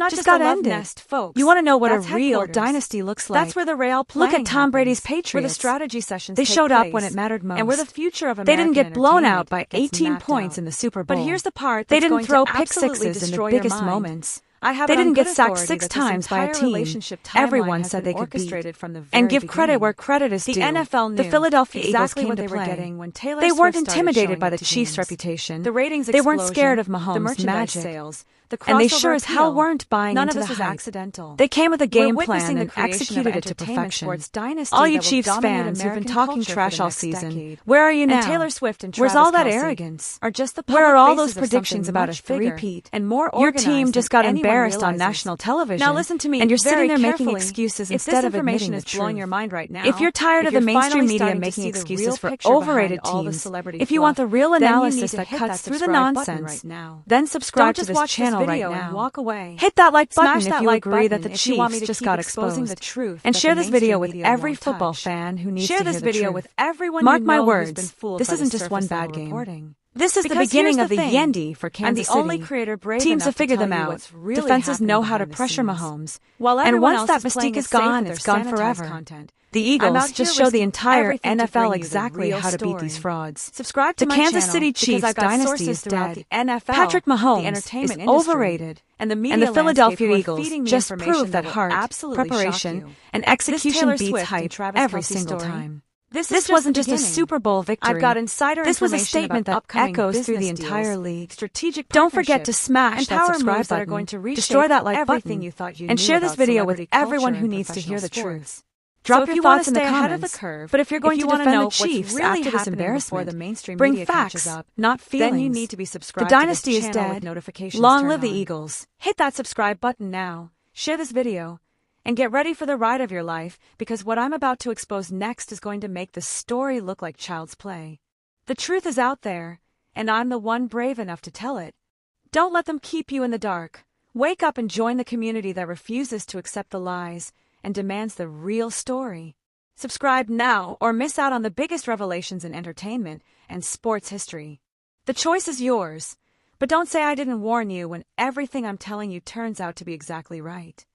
not just a love nest, folks. You want to know what a real dynasty looks like? That's where the real playing Look at Tom Brady's happens, Patriots. where the strategy sessions They take showed up place, when it mattered most. and where the future of They American didn't get blown out entertainment by gets 18 mapped points out. in the Super Bowl. But here's the part They that's didn't going throw to pick absolutely sixes in the destroy your biggest mind. moments. They didn't get sacked 6 times by a team everyone said they could beat. And give credit where credit is due. The NFL knew the Philadelphia Eagles exactly came what to they were play. getting when Taylor They weren't Swift started intimidated showing by up the to Chiefs' games. reputation. The ratings They weren't explosion, scared of the Mahomes' merchandise magic. sales, the And they crossover sure as hell appeal. weren't buying None into of this the was hype. accidental. They came with a game We're plan witnessing the and creation of executed it to entertainment perfection. sports dynasty All you that will Chiefs dominate fans who've been American talking culture for trash the all next season, decade. where are you now? And Taylor Swift and Where's Travis all that Kelce arrogance? are just the Where are all those faces of predictions something about a much bigger three-peat? and more Your organized team just than got anyone embarrassed on realizes. national television. Now listen to me and you're very sitting there making carefully. excuses If instead this of information admitting is the blowing truth. your mind right now, If you're tired of the you're mainstream finally media starting to making see the excuses real for picture behind overrated all the teams, celebrity if you want the fluff, real then you analysis need to that hit cuts that through the subscribe button nonsense, right now. then subscribe Don't to just this watch channel this right video now. and walk away. Hit that like button Smash if that you like agree that button the if you want me Chiefs to just keep got exposing exposed. the truth And that share the this video mainstream with media every won't football touch. fan who needs Share to hear this the video truth. with everyone Mark you my know words, who's been fooled this by the isn't just one surface bad level game. reporting. This is the Because beginning here's of the thing. Yendi for Kansas I'm the City. only creator brave Teams enough have to figured tell them you out. what's really Defenses happening know how to behind the pressure scenes. Mahomes. While And everyone once else that is playing mystique it is safe gone, with it's their gone sanitized forever. content. The I'm Eagles out just here show the risking entire everything to NFL bring you the exactly real how to beat these story. frauds. Subscribe to The my Kansas channel City because Chiefs I've got dynasty sources is throughout dead. the NFL, Patrick the Mahomes entertainment is industry, overrated. and the media And the Philadelphia landscape who are Eagles feeding me just information proved that will heart, absolutely preparation, shock you. and This execution Taylor beats Swift and hype Travis every Kelce single story. time. This wasn't just just a Super Bowl victory. I've got insider This was a information statement about that upcoming echoes through the business entire deals, league. strategic Don't forget to partnerships, smash and that power subscribe moves that are button, going to reshape destroy that like everything button, you thought you and knew share this about video with celebrity everyone culture who and needs to hear the professional truth. sports. Drop So if your you want thoughts to in the stay ahead of comments. the curve, But if you're going if to you want to defend know the what's Chiefs really after this happening before embarrassment, the mainstream bring media catches facts, up, not feelings. then you need to be The subscribed dynasty to this is channel with dead. notifications Long turned live the on. Eagles. Hit that subscribe button now, share this video, and get ready for the ride of your life because what I'm about to expose next is going to make the story look like child's play. The truth is out there, and I'm the one brave enough to tell it. Don't let them keep you in the dark. Wake up and join the community that refuses to accept the lies and demands the real story. Subscribe now or miss out on the biggest revelations in entertainment and sports history. The choice is yours, but don't say I didn't warn you when everything I'm telling you turns out to be exactly right.